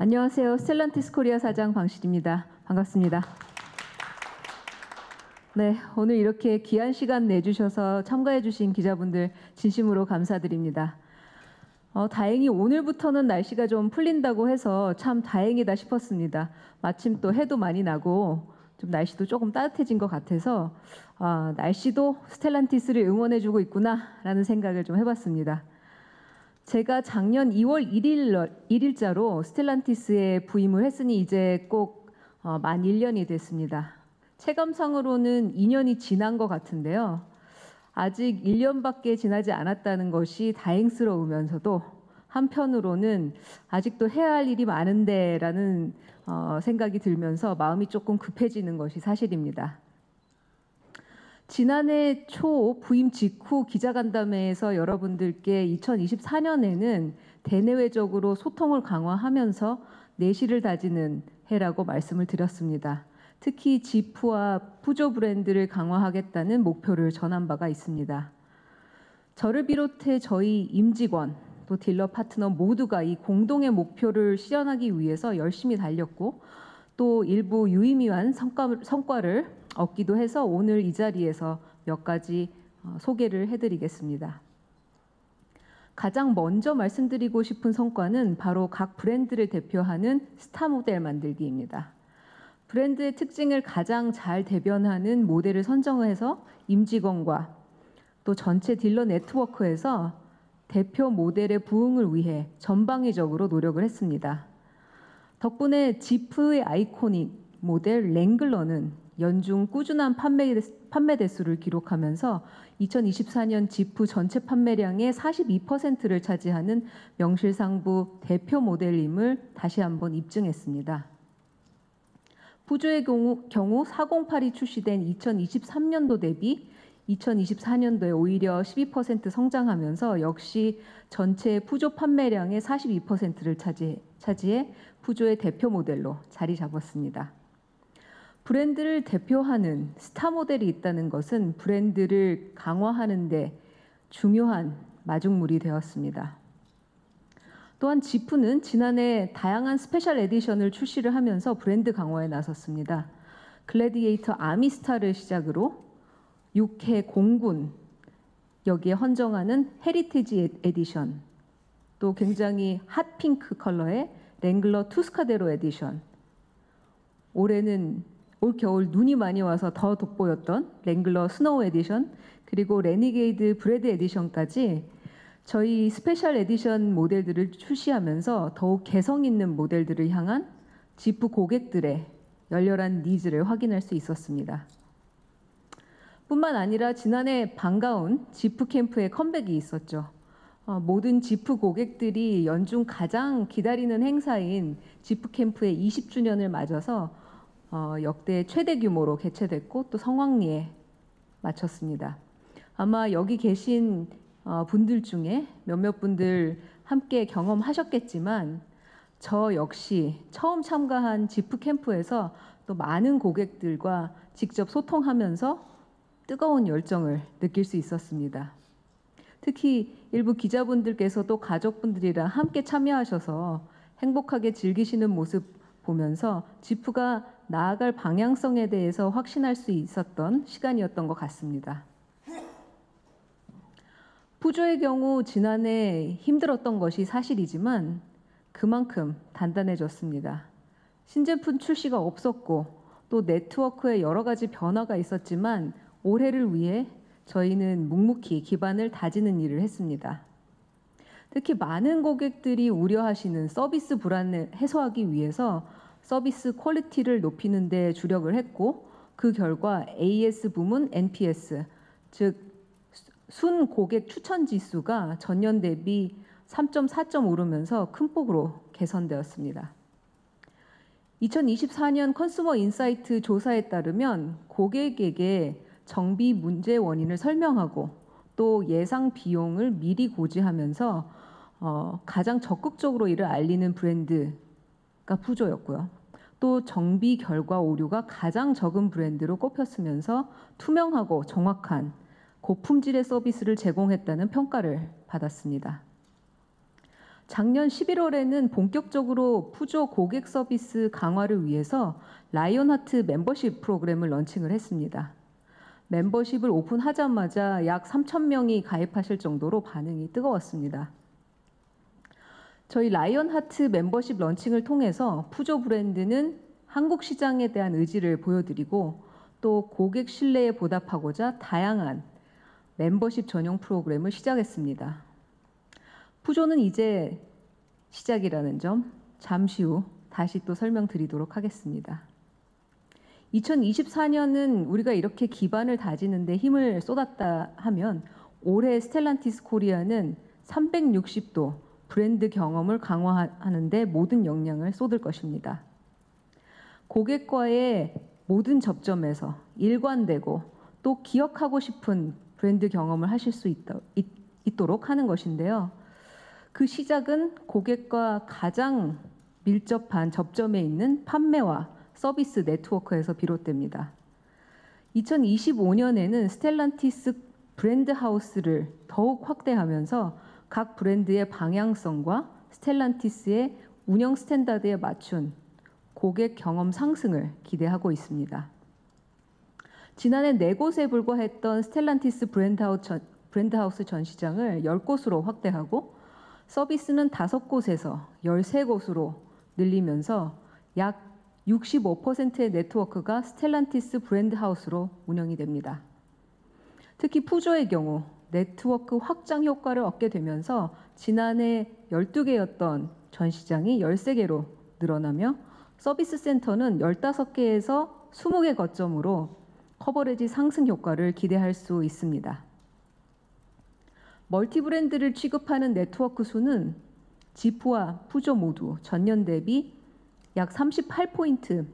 안녕하세요. 스텔란티스 코리아 사장 방실입니다. 반갑습니다. 네, 오늘 이렇게 귀한 시간 내주셔서 참가해주신 기자분들 진심으로 감사드립니다. 다행히 오늘부터는 날씨가 좀 풀린다고 해서 참 다행이다 싶었습니다. 마침 또 해도 많이 나고 좀 날씨도 조금 따뜻해진 것 같아서 날씨도 스텔란티스를 응원해주고 있구나라는 생각을 좀 해봤습니다. 제가 작년 2월 1일자로 스텔란티스에 부임을 했으니 이제 꼭 만 1년이 됐습니다. 체감상으로는 2년이 지난 것 같은데요. 아직 1년밖에 지나지 않았다는 것이 다행스러우면서도 한편으로는 아직도 해야 할 일이 많은데 라는 생각이 들면서 마음이 조금 급해지는 것이 사실입니다. 지난해 초 부임 직후 기자간담회에서 여러분들께 2024년에는 대내외적으로 소통을 강화하면서 내실을 다지는 해라고 말씀을 드렸습니다. 특히 지프와 푸조 브랜드를 강화하겠다는 목표를 전한 바가 있습니다. 저를 비롯해 저희 임직원 또 딜러 파트너 모두가 이 공동의 목표를 실현하기 위해서 열심히 달렸고 또 일부 유의미한 성과를 얻기도 해서 오늘 이 자리에서 몇 가지 소개를 해드리겠습니다. 가장 먼저 말씀드리고 싶은 성과는 바로 각 브랜드를 대표하는 스타 모델 만들기입니다. 브랜드의 특징을 가장 잘 대변하는 모델을 선정해서 임직원과 또 전체 딜러 네트워크에서 대표 모델의 부응을 위해 전방위적으로 노력을 했습니다. 덕분에 지프의 아이코닉 모델 랭글러는 연중 꾸준한 판매 대수를 기록하면서 2024년 지프 전체 판매량의 42%를 차지하는 명실상부 대표 모델임을 다시 한번 입증했습니다. 푸조의 경우 408이 출시된 2023년도 대비 2024년도에 오히려 12% 성장하면서 역시 전체 푸조 판매량의 42%를 차지해 푸조의 대표 모델로 자리 잡았습니다. 브랜드를 대표하는 스타 모델이 있다는 것은 브랜드를 강화하는 데 중요한 마중물이 되었습니다. 또한 지프는 지난해 다양한 스페셜 에디션을 출시를 하면서 브랜드 강화에 나섰습니다. 글래디에이터 아미스타를 시작으로 6회 공군 여기에 헌정하는 헤리티지 에디션, 또 굉장히 핫핑크 컬러의 랭글러 투스카데로 에디션, 올해는 올 겨울 눈이 많이 와서 더 돋보였던 랭글러 스노우 에디션, 그리고 레니게이드 브레드 에디션까지 저희 스페셜 에디션 모델들을 출시하면서 더욱 개성 있는 모델들을 향한 지프 고객들의 열렬한 니즈를 확인할 수 있었습니다. 뿐만 아니라 지난해 반가운 지프 캠프의 컴백이 있었죠. 모든 지프 고객들이 연중 가장 기다리는 행사인 지프 캠프의 20주년을 맞아서 역대 최대 규모로 개최됐고 또 성황리에 마쳤습니다. 아마 여기 계신 분들 중에 몇몇 분들 함께 경험하셨겠지만 저 역시 처음 참가한 지프 캠프에서 또 많은 고객들과 직접 소통하면서 뜨거운 열정을 느낄 수 있었습니다. 특히 일부 기자분들께서도 가족분들이랑 함께 참여하셔서 행복하게 즐기시는 모습 보면서 지프가 나아갈 방향성에 대해서 확신할 수 있었던 시간이었던 것 같습니다. 푸조의 경우 지난해 힘들었던 것이 사실이지만 그만큼 단단해졌습니다. 신제품 출시가 없었고 또 네트워크에 여러 가지 변화가 있었지만 올해를 위해 저희는 묵묵히 기반을 다지는 일을 했습니다. 특히 많은 고객들이 우려하시는 서비스 불안을 해소하기 위해서 서비스 퀄리티를 높이는 데 주력을 했고 그 결과 AS 부문 NPS, 즉 순 고객 추천 지수가 전년 대비 3.4점 오르면서 큰 폭으로 개선되었습니다. 2024년 컨슈머 인사이트 조사에 따르면 고객에게 정비 문제 원인을 설명하고 또 예상 비용을 미리 고지하면서 가장 적극적으로 이를 알리는 브랜드가 푸조였고요. 또 정비 결과 오류가 가장 적은 브랜드로 꼽혔으면서 투명하고 정확한 고품질의 서비스를 제공했다는 평가를 받았습니다. 작년 11월에는 본격적으로 푸조 고객 서비스 강화를 위해서 라이온하트 멤버십 프로그램을 런칭을 했습니다. 멤버십을 오픈하자마자 약 3,000명이 가입하실 정도로 반응이 뜨거웠습니다. 저희 라이온하트 멤버십 런칭을 통해서 푸조 브랜드는 한국 시장에 대한 의지를 보여드리고 또 고객 신뢰에 보답하고자 다양한 멤버십 전용 프로그램을 시작했습니다. 푸조는 이제 시작이라는 점 잠시 후 다시 또 설명드리도록 하겠습니다. 2024년은 우리가 이렇게 기반을 다지는 데 힘을 쏟았다 하면 올해 스텔란티스 코리아는 360도 브랜드 경험을 강화하는 데 모든 역량을 쏟을 것입니다. 고객과의 모든 접점에서 일관되고 또 기억하고 싶은 브랜드 경험을 하실 수 있도록 하는 것인데요. 그 시작은 고객과 가장 밀접한 접점에 있는 판매와 서비스 네트워크에서 비롯됩니다. 2025년에는 스텔란티스 브랜드 하우스를 더욱 확대하면서 각 브랜드의 방향성과 스텔란티스의 운영 스탠다드에 맞춘 고객 경험 상승을 기대하고 있습니다. 지난해 4곳에 불과했던 스텔란티스 브랜드하우스 전시장을 10곳으로 확대하고 서비스는 5곳에서 13곳으로 늘리면서 약 65%의 네트워크가 스텔란티스 브랜드하우스로 운영이 됩니다. 특히 푸조의 경우 네트워크 확장 효과를 얻게 되면서 지난해 12개였던 전시장이 13개로 늘어나며 서비스 센터는 15개에서 20개 거점으로 커버리지 상승 효과를 기대할 수 있습니다. 멀티 브랜드를 취급하는 네트워크 수는 지프와 푸조 모두 전년 대비 약 38%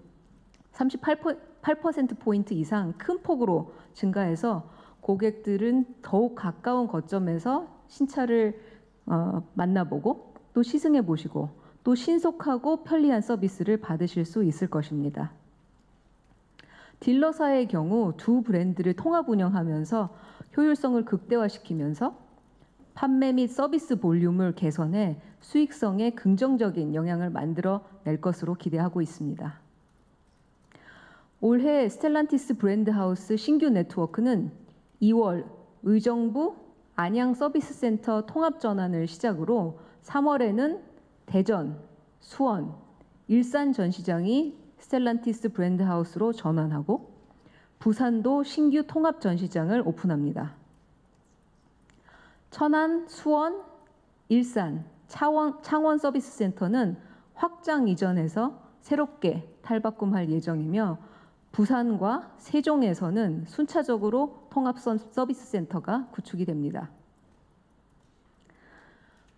이상 큰 폭으로 증가해서 고객들은 더욱 가까운 거점에서 신차를 만나보고 또 시승해 보시고 또 신속하고 편리한 서비스를 받으실 수 있을 것입니다. 딜러사의 경우 두 브랜드를 통합 운영하면서 효율성을 극대화시키면서 판매 및 서비스 볼륨을 개선해 수익성에 긍정적인 영향을 만들어 낼 것으로 기대하고 있습니다. 올해 스텔란티스 브랜드하우스 신규 네트워크는 2월 의정부 안양 서비스 센터 통합 전환을 시작으로 3월에는 대전, 수원, 일산 전시장이 스텔란티스 브랜드하우스로 전환하고 부산도 신규 통합 전시장을 오픈합니다. 천안, 수원, 일산, 창원 서비스 센터는 확장 이전해서 새롭게 탈바꿈할 예정이며 부산과 세종에서는 순차적으로 통합 서비스 센터가 구축이 됩니다.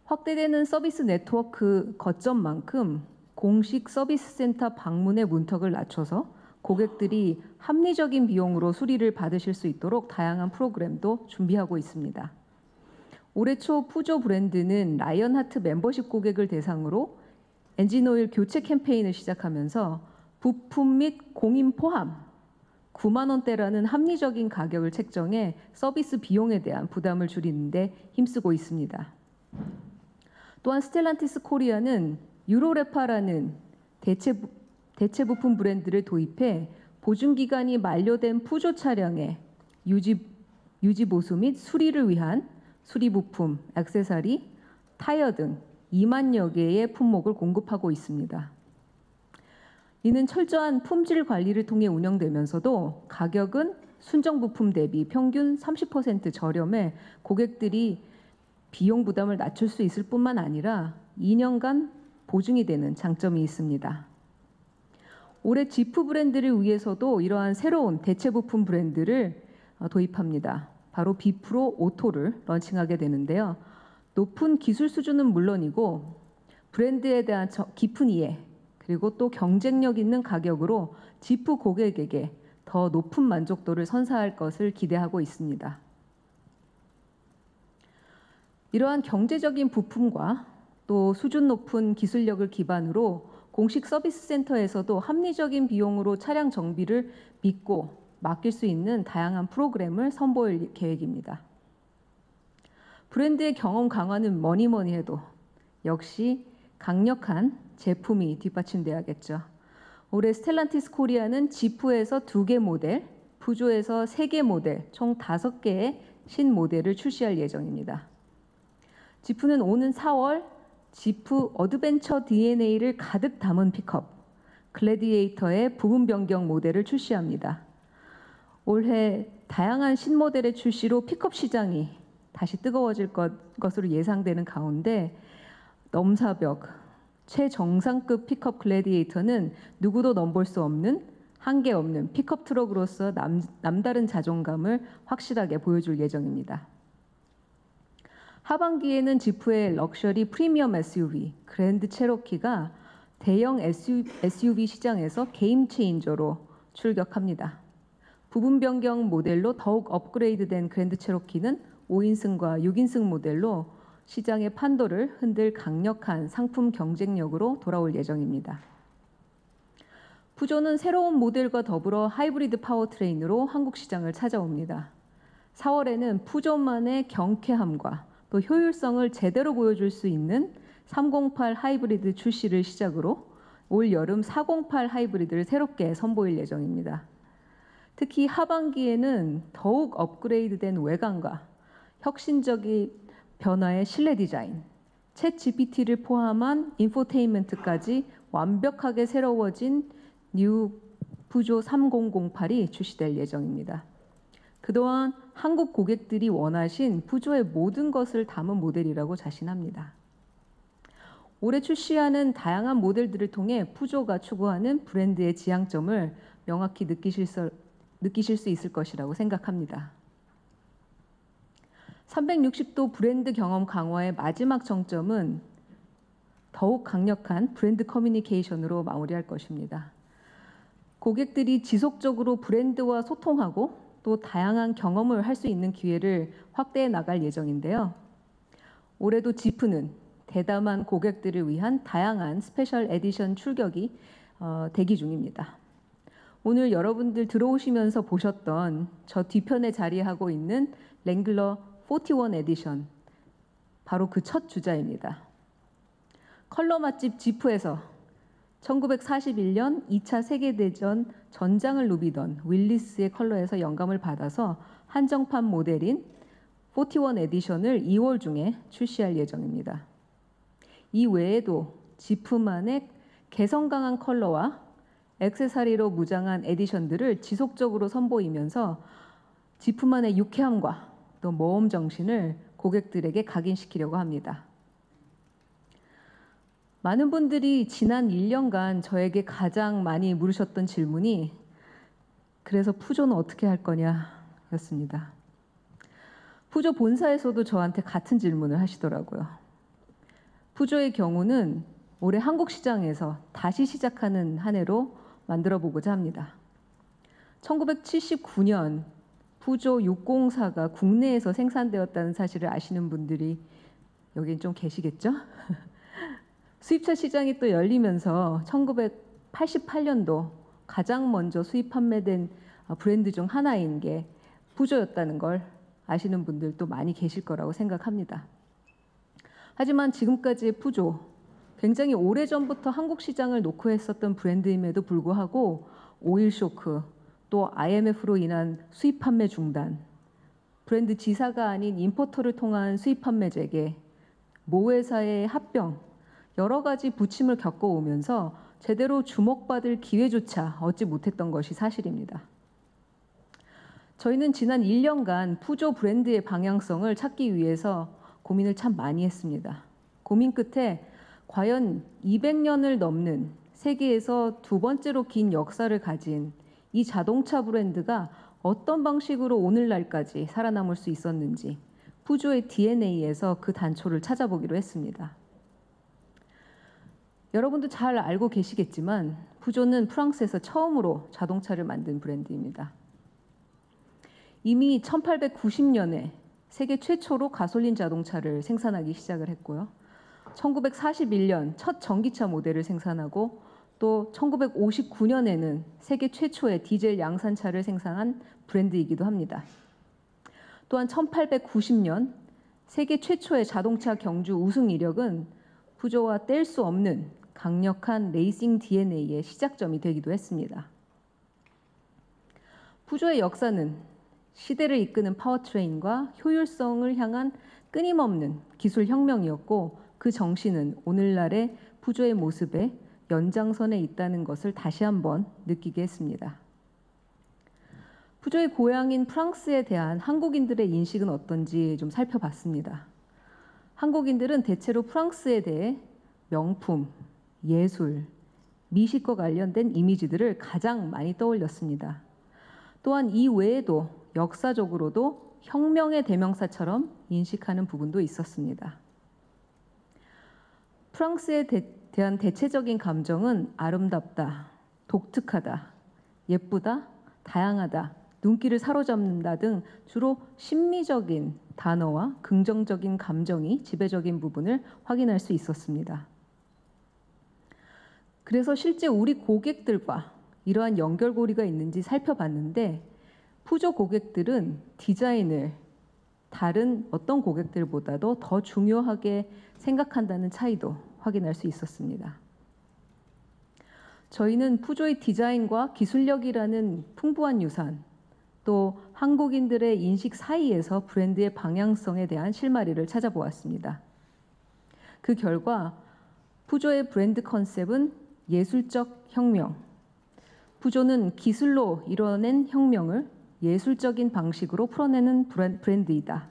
확대되는 서비스 네트워크 거점만큼 공식 서비스 센터 방문의 문턱을 낮춰서 고객들이 합리적인 비용으로 수리를 받으실 수 있도록 다양한 프로그램도 준비하고 있습니다. 올해 초 푸조 브랜드는 라이온하트 멤버십 고객을 대상으로 엔진오일 교체 캠페인을 시작하면서 부품 및 공임 포함 9만 원대라는 합리적인 가격을 책정해 서비스 비용에 대한 부담을 줄이는 데 힘쓰고 있습니다. 또한 스텔란티스 코리아는 유로레파라는 대체 부품 브랜드를 도입해 보증 기간이 만료된 푸조 차량의 유지 보수 및 수리를 위한 수리 부품, 액세서리, 타이어 등 2만여 개의 품목을 공급하고 있습니다. 이는 철저한 품질 관리를 통해 운영되면서도 가격은 순정 부품 대비 평균 30% 저렴해 고객들이 비용 부담을 낮출 수 있을 뿐만 아니라 2년간 보증이 되는 장점이 있습니다. 올해 지프 브랜드를 위해서도 이러한 새로운 대체 부품 브랜드를 도입합니다. 바로 비프로 오토를 런칭하게 되는데요. 높은 기술 수준은 물론이고 브랜드에 대한 깊은 이해 그리고 또 경쟁력 있는 가격으로 지프 고객에게 더 높은 만족도를 선사할 것을 기대하고 있습니다. 이러한 경제적인 부품과 또 수준 높은 기술력을 기반으로 공식 서비스 센터에서도 합리적인 비용으로 차량 정비를 믿고 맡길 수 있는 다양한 프로그램을 선보일 계획입니다. 브랜드의 경험 강화는 뭐니 해도 역시 강력한 제품이 뒷받침돼야겠죠. 올해 스텔란티스 코리아는 지프에서 2개 모델, 푸조에서 3개 모델, 총 5개의 신모델을 출시할 예정입니다. 지프는 오는 4월 지프 어드벤처 DNA를 가득 담은 픽업, 글래디에이터의 부분 변경 모델을 출시합니다. 올해 다양한 신모델의 출시로 픽업 시장이 다시 뜨거워질 것으로 예상되는 가운데 넘사벽, 최정상급 픽업 글래디에이터는 누구도 넘볼 수 없는 한계 없는 픽업 트럭으로서 남다른 자존감을 확실하게 보여줄 예정입니다. 하반기에는 지프의 럭셔리 프리미엄 SUV 그랜드 체로키가 대형 SUV 시장에서 게임 체인저로 출격합니다. 부분 변경 모델로 더욱 업그레이드된 그랜드 체로키는 5인승과 6인승 모델로 시장의 판도를 흔들 강력한 상품 경쟁력으로 돌아올 예정입니다. 푸조는 새로운 모델과 더불어 하이브리드 파워트레인으로 한국 시장을 찾아옵니다. 4월에는 푸조만의 경쾌함과 또 효율성을 제대로 보여줄 수 있는 308 하이브리드 출시를 시작으로 올 여름 408 하이브리드를 새롭게 선보일 예정입니다. 특히 하반기에는 더욱 업그레이드된 외관과 혁신적인 변화의 실내 디자인, 챗 GPT를 포함한 인포테인먼트까지 완벽하게 새로워진 뉴 푸조 3008이 출시될 예정입니다. 그동안 한국 고객들이 원하신 푸조의 모든 것을 담은 모델이라고 자신합니다. 올해 출시하는 다양한 모델들을 통해 푸조가 추구하는 브랜드의 지향점을 명확히 느끼실 수 있을 것이라고 생각합니다. 360도 브랜드 경험 강화의 마지막 정점은 더욱 강력한 브랜드 커뮤니케이션으로 마무리할 것입니다. 고객들이 지속적으로 브랜드와 소통하고 또 다양한 경험을 할 수 있는 기회를 확대해 나갈 예정인데요. 올해도 지프는 대담한 고객들을 위한 다양한 스페셜 에디션 출격이 대기 중입니다. 오늘 여러분들 들어오시면서 보셨던 저 뒤편에 자리하고 있는 랭글러 41 에디션, 바로 그 첫 주자입니다. 컬러 맛집 지프에서 1941년 2차 세계대전 전장을 누비던 윌리스의 컬러에서 영감을 받아서 한정판 모델인 41 에디션을 2월 중에 출시할 예정입니다. 이 외에도 지프만의 개성 강한 컬러와 액세서리로 무장한 에디션들을 지속적으로 선보이면서 지프만의 유쾌함과 또 모험 정신을 고객들에게 각인시키려고 합니다. 많은 분들이 지난 1년간 저에게 가장 많이 물으셨던 질문이 그래서 푸조는 어떻게 할 거냐 였습니다. 푸조 본사에서도 저한테 같은 질문을 하시더라고요. 푸조의 경우는 올해 한국 시장에서 다시 시작하는 한 해로 만들어 보고자 합니다. 1979년 푸조 604가 국내에서 생산되었다는 사실을 아시는 분들이 여긴 좀 계시겠죠? 수입차 시장이 또 열리면서 1988년도 가장 먼저 수입 판매된 브랜드 중 하나인 게 푸조였다는 걸 아시는 분들도 많이 계실 거라고 생각합니다. 하지만 지금까지의 푸조, 굉장히 오래전부터 한국 시장을 노크했었던 브랜드임에도 불구하고 오일 쇼크, 또 IMF로 인한 수입 판매 중단, 브랜드 지사가 아닌 임포터를 통한 수입 판매 재개, 모회사의 합병, 여러 가지 부침을 겪어오면서 제대로 주목받을 기회조차 얻지 못했던 것이 사실입니다. 저희는 지난 1년간 푸조 브랜드의 방향성을 찾기 위해서 고민을 참 많이 했습니다. 고민 끝에 과연 200년을 넘는 세계에서 두 번째로 긴 역사를 가진 이 자동차 브랜드가 어떤 방식으로 오늘날까지 살아남을 수 있었는지 푸조의 DNA에서 그 단초를 찾아보기로 했습니다. 여러분도 잘 알고 계시겠지만 푸조는 프랑스에서 처음으로 자동차를 만든 브랜드입니다. 이미 1890년에 세계 최초로 가솔린 자동차를 생산하기 시작을 했고요. 1941년 첫 전기차 모델을 생산하고 또 1959년에는 세계 최초의 디젤 양산차를 생산한 브랜드이기도 합니다. 또한 1890년 세계 최초의 자동차 경주 우승 이력은 푸조와 뗄 수 없는 강력한 레이싱 DNA의 시작점이 되기도 했습니다. 푸조의 역사는 시대를 이끄는 파워트레인과 효율성을 향한 끊임없는 기술 혁명이었고, 그 정신은 오늘날의 푸조의 모습에 연장선에 있다는 것을 다시 한번 느끼게 했습니다. 푸조의 고향인 프랑스에 대한 한국인들의 인식은 어떤지 좀 살펴봤습니다. 한국인들은 대체로 프랑스에 대해 명품, 예술, 미식과 관련된 이미지들을 가장 많이 떠올렸습니다. 또한 이 외에도 역사적으로도 혁명의 대명사처럼 인식하는 부분도 있었습니다. 프랑스에 대한 대체적인 감정은 아름답다, 독특하다, 예쁘다, 다양하다, 눈길을 사로잡는다 등 주로 심미적인 단어와 긍정적인 감정이 지배적인 부분을 확인할 수 있었습니다. 그래서 실제 우리 고객들과 이러한 연결고리가 있는지 살펴봤는데, 푸조 고객들은 디자인을 다른 어떤 고객들보다도 더 중요하게 생각한다는 차이도 확인할 수 있었습니다. 저희는 푸조의 디자인과 기술력이라는 풍부한 유산, 또 한국인들의 인식 사이에서 브랜드의 방향성에 대한 실마리를 찾아보았습니다. 그 결과 푸조의 브랜드 컨셉은 예술적 혁명, 푸조는 기술로 이뤄낸 혁명을 예술적인 방식으로 풀어내는 브랜드이다.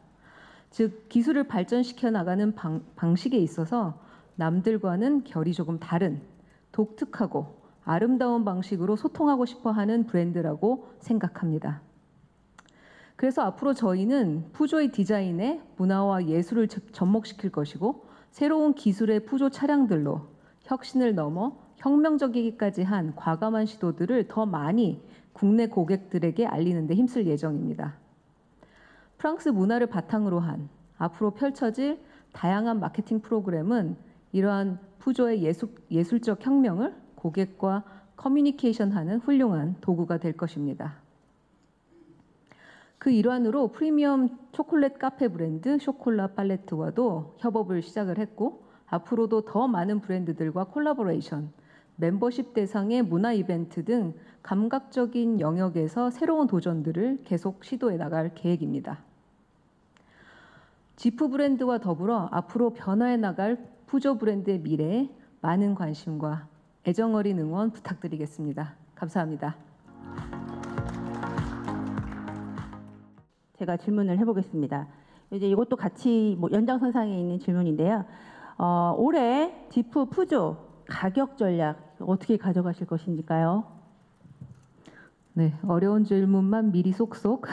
즉, 기술을 발전시켜 나가는 방식에 있어서 남들과는 결이 조금 다른 독특하고 아름다운 방식으로 소통하고 싶어 하는 브랜드라고 생각합니다. 그래서 앞으로 저희는 푸조의 디자인에 문화와 예술을 접목시킬 것이고, 새로운 기술의 푸조 차량들로 혁신을 넘어 혁명적이기까지 한 과감한 시도들을 더 많이 국내 고객들에게 알리는 데 힘쓸 예정입니다. 프랑스 문화를 바탕으로 한 앞으로 펼쳐질 다양한 마케팅 프로그램은 이러한 푸조의 예술적 혁명을 고객과 커뮤니케이션하는 훌륭한 도구가 될 것입니다. 그 일환으로 프리미엄 초콜릿 카페 브랜드 쇼콜라 팔레트와도 협업을 시작을 했고, 앞으로도 더 많은 브랜드들과 콜라보레이션, 멤버십 대상의 문화 이벤트 등 감각적인 영역에서 새로운 도전들을 계속 시도해 나갈 계획입니다. 지프 브랜드와 더불어 앞으로 변화해 나갈 푸조 브랜드의 미래에 많은 관심과 애정어린 응원 부탁드리겠습니다. 감사합니다. 제가 질문을 해보겠습니다. 이제 이것도 같이 연장선상에 있는 질문인데요. 올해 지프 푸조 가격 전략 어떻게 가져가실 것인가요? 네, 어려운 질문만 미리 쏙쏙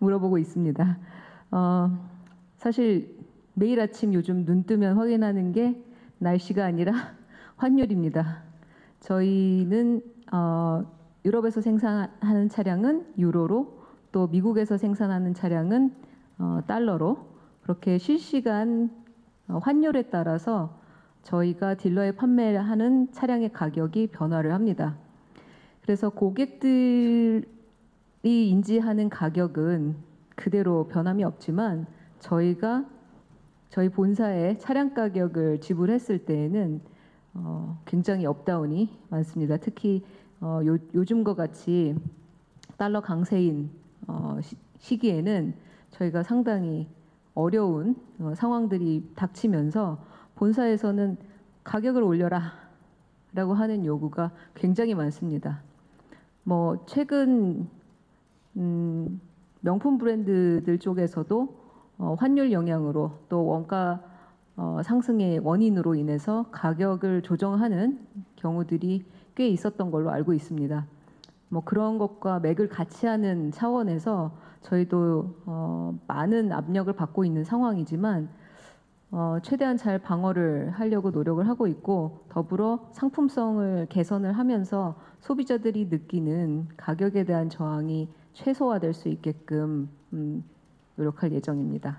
물어보고 있습니다. 사실 매일 아침 요즘 눈 뜨면 확인하는 게 날씨가 아니라 환율입니다. 저희는 유럽에서 생산하는 차량은 유로로, 또 미국에서 생산하는 차량은 달러로, 그렇게 실시간 환율에 따라서 저희가 딜러에 판매하는 차량의 가격이 변화를 합니다. 그래서 고객들이 인지하는 가격은 그대로 변함이 없지만, 저희가 저희 본사에 차량 가격을 지불했을 때에는 굉장히 업다운이 많습니다. 특히 요즘과 같이 달러 강세인 시기에는 저희가 상당히 어려운 상황들이 닥치면서 본사에서는 가격을 올려라 라고 하는 요구가 굉장히 많습니다. 최근 명품 브랜드들 쪽에서도 환율 영향으로, 또 원가 상승의 원인으로 인해서 가격을 조정하는 경우들이 꽤 있었던 걸로 알고 있습니다. 그런 것과 맥을 같이 하는 차원에서 저희도 많은 압력을 받고 있는 상황이지만 최대한 잘 방어를 하려고 노력을 하고 있고, 더불어 상품성을 개선을 하면서 소비자들이 느끼는 가격에 대한 저항이 최소화될 수 있게끔 노력할 예정입니다.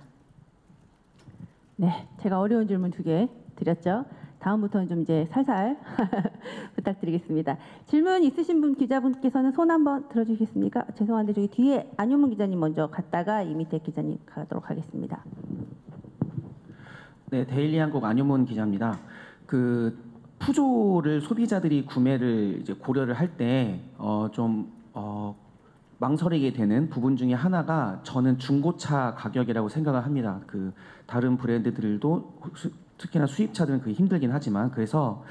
네, 제가 어려운 질문 2개 드렸죠. 다음부터는 좀 이제 살살 부탁드리겠습니다. 질문 있으신 분, 기자분께서는 손 한번 들어주시겠습니까? 죄송한데 저기 뒤에 안효문 기자님 먼저 갔다가 이 밑에 기자님 가도록 하겠습니다. 네, 데일리 한국 안효문 기자입니다. 그 푸조를 소비자들이 구매를 이제 고려를 할 때 망설이게 되는 부분 중에 하나가 저는 중고차 가격이라고 생각을 합니다. 그 다른 브랜드들도 특히나 수입차들은 그게 힘들긴 하지만 그래서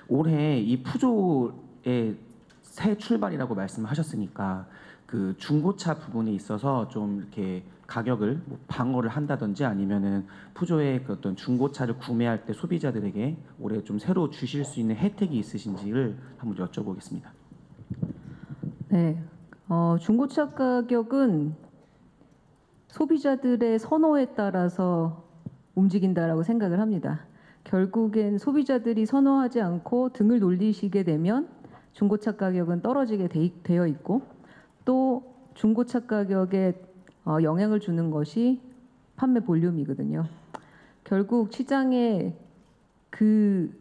올해 이 푸조의 새 출발이라고 말씀하셨으니까 그 중고차 부분에 있어서 좀 이렇게 가격을 뭐 방어를 한다든지 아니면은 푸조의 그 어떤 중고차를 구매할 때 소비자들에게 올해 좀 새로 주실 수 있는 혜택이 있으신지를 한번 여쭤보겠습니다. 네, 중고차 가격은 소비자들의 선호에 따라서 움직인다라고 생각을 합니다. 결국엔 소비자들이 선호하지 않고 등을 돌리시게 되면 중고차 가격은 떨어지게 되어 있고 또 중고차 가격에 영향을 주는 것이 판매 볼륨이거든요. 결국 시장에 그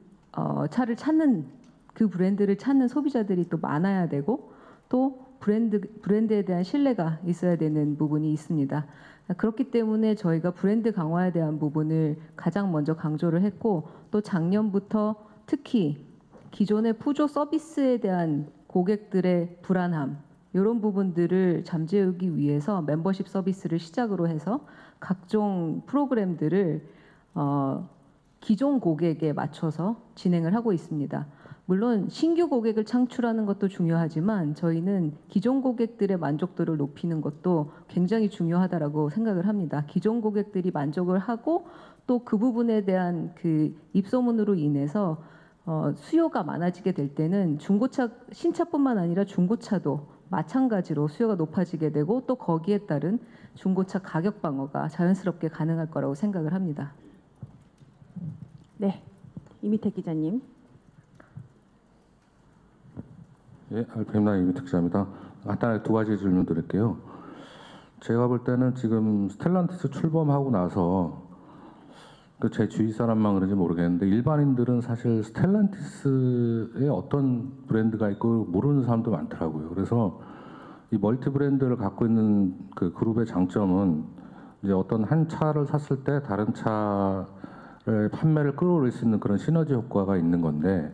차를 찾는 그 브랜드를 찾는 소비자들이 또 많아야 되고 또 브랜드에 대한 신뢰가 있어야 되는 부분이 있습니다. 그렇기 때문에 저희가 브랜드 강화에 대한 부분을 가장 먼저 강조를 했고 또 작년부터 특히 기존의 푸조 서비스에 대한 고객들의 불안함 이런 부분들을 잠재우기 위해서 멤버십 서비스를 시작으로 해서 각종 프로그램들을 기존 고객에 맞춰서 진행을 하고 있습니다. 물론 신규 고객을 창출하는 것도 중요하지만 저희는 기존 고객들의 만족도를 높이는 것도 굉장히 중요하다라고 생각을 합니다. 기존 고객들이 만족을 하고 또 그 부분에 대한 그 입소문으로 인해서 수요가 많아지게 될 때는 중고차 신차뿐만 아니라 중고차도 마찬가지로 수요가 높아지게 되고 또 거기에 따른 중고차 가격 방어가 자연스럽게 가능할 거라고 생각을 합니다. 네, 이미택 기자님. 예, 알파임나 이미택 기자입니다. 간단하게 두 가지 질문 드릴게요. 제가 볼 때는 지금 스텔란티스 출범하고 나서 제 주위 사람만 그런지 모르겠는데 일반인들은 사실 스텔란티스에 어떤 브랜드가 있고 모르는 사람도 많더라고요. 그래서 이 멀티 브랜드를 갖고 있는 그 그룹의 장점은 이제 어떤 한 차를 샀을 때 다른 차를 판매를 끌어올릴 수 있는 그런 시너지 효과가 있는 건데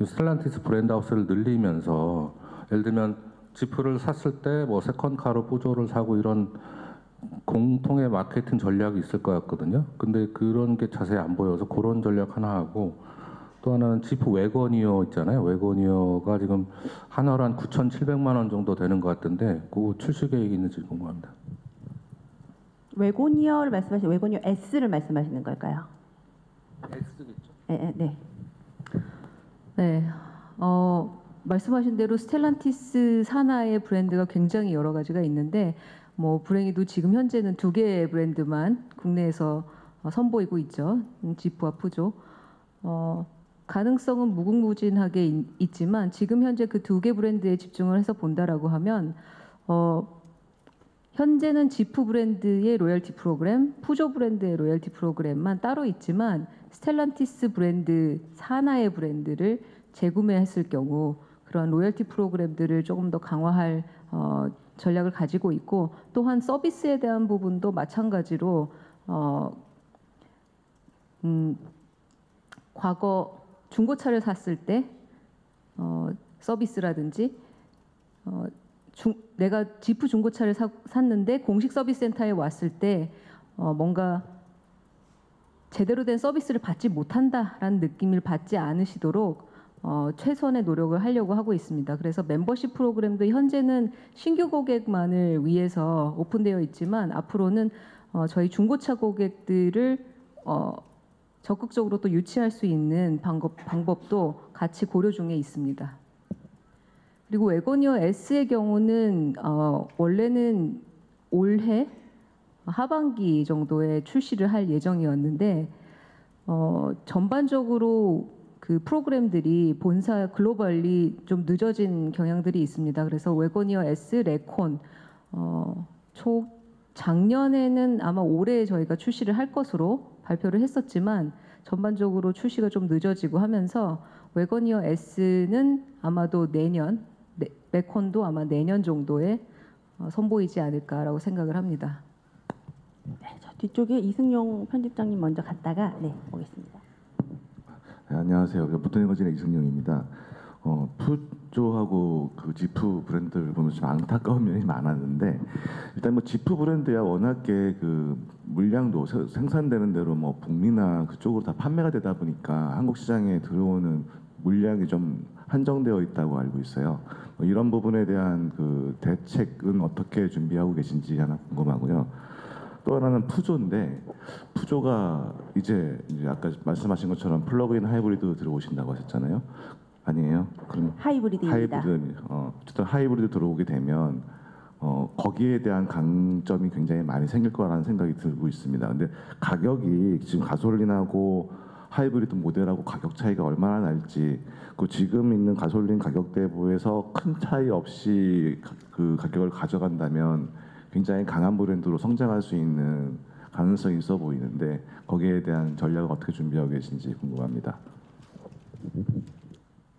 스텔란티스 브랜드 하우스를 늘리면서 예를 들면 지프를 샀을 때 뭐 세컨카로 푸조를 사고 이런 공통의 마케팅 전략이 있을 것 같거든요. 근데 그런 게 자세히 안 보여서 그런 전략 하나 하고 또 하나는 지프 웨거니어 있잖아요. 웨거니어가 지금 하나로 한 9,700만 원 정도 되는 것 같은데 그 출시 계획이 있는지 궁금합니다. 웨고니어를 말씀하시는 웨고니어 S를 말씀하시는 걸까요? X겠죠. 네, 네. 네, 말씀하신 대로 스텔란티스 산하의 브랜드가 굉장히 여러 가지가 있는데 뭐 불행히도 지금 현재는 두 개의 브랜드만 국내에서 선보이고 있죠. 지프와 푸조. 가능성은 무궁무진하게 있지만 지금 현재 그 두 개 브랜드에 집중을 해서 본다라고 하면 현재는 지프 브랜드의 로열티 프로그램, 푸조 브랜드의 로열티 프로그램만 따로 있지만 스텔란티스 브랜드 산하의 브랜드를 재구매했을 경우 그런 로열티 프로그램들을 조금 더 강화할 전략을 가지고 있고 또한 서비스에 대한 부분도 마찬가지로 과거 중고차를 샀을 때 서비스라든지 내가 지프 중고차를 샀는데 공식 서비스 센터에 왔을 때 뭔가 제대로 된 서비스를 받지 못한다라는 느낌을 받지 않으시도록 최선의 노력을 하려고 하고 있습니다. 그래서 멤버십 프로그램도 현재는 신규 고객만을 위해서 오픈되어 있지만 앞으로는 저희 중고차 고객들을 적극적으로 또 유치할 수 있는 방법도 같이 고려 중에 있습니다. 그리고 웨고니어 S의 경우는 원래는 올해 하반기 정도에 출시를 할 예정이었는데 전반적으로 그 프로그램들이 본사 글로벌리 좀 늦어진 경향들이 있습니다. 그래서 웨고니어 S, 레콘 작년에는 아마 올해 저희가 출시를 할 것으로 발표를 했었지만 전반적으로 출시가 좀 늦어지고 하면서 웨고니어 S는 아마도 내년, 레콘도 아마 내년 정도에 선보이지 않을까라고 생각을 합니다. 네, 저 뒤쪽에 이승용 편집장님 먼저 갔다가 네, 오겠습니다. 네, 안녕하세요. 부터нег어진의 이승용입니다. 푸조하고 그 지프 브랜드를 보면 좀 안타까운 면이 많았는데 일단 뭐 지프 브랜드야 워낙에 그 물량도 생산되는 대로 뭐 북미나 그쪽으로 다 판매가 되다 보니까 한국 시장에 들어오는 물량이 좀 한정되어 있다고 알고 있어요. 이런 부분에 대한 그 대책은 어떻게 준비하고 계신지 하나 궁금하고요. 또 하나는 푸조인데 푸조가 이제 아까 말씀하신 것처럼 플러그인 하이브리드 들어오신다고 하셨잖아요. 아니에요? 그럼 하이브리드입니다. 어쨌든 하이브리드 들어오게 되면 거기에 대한 강점이 굉장히 많이 생길 거라는 생각이 들고 있습니다. 근데 가격이 지금 가솔린하고 하이브리드 모델하고 가격 차이가 얼마나 날지, 그 지금 있는 가솔린 가격대에서 큰 차이 없이 그 가격을 가져간다면 굉장히 강한 브랜드로 성장할 수 있는 가능성이 있어 보이는데 거기에 대한 전략을 어떻게 준비하고 계신지 궁금합니다.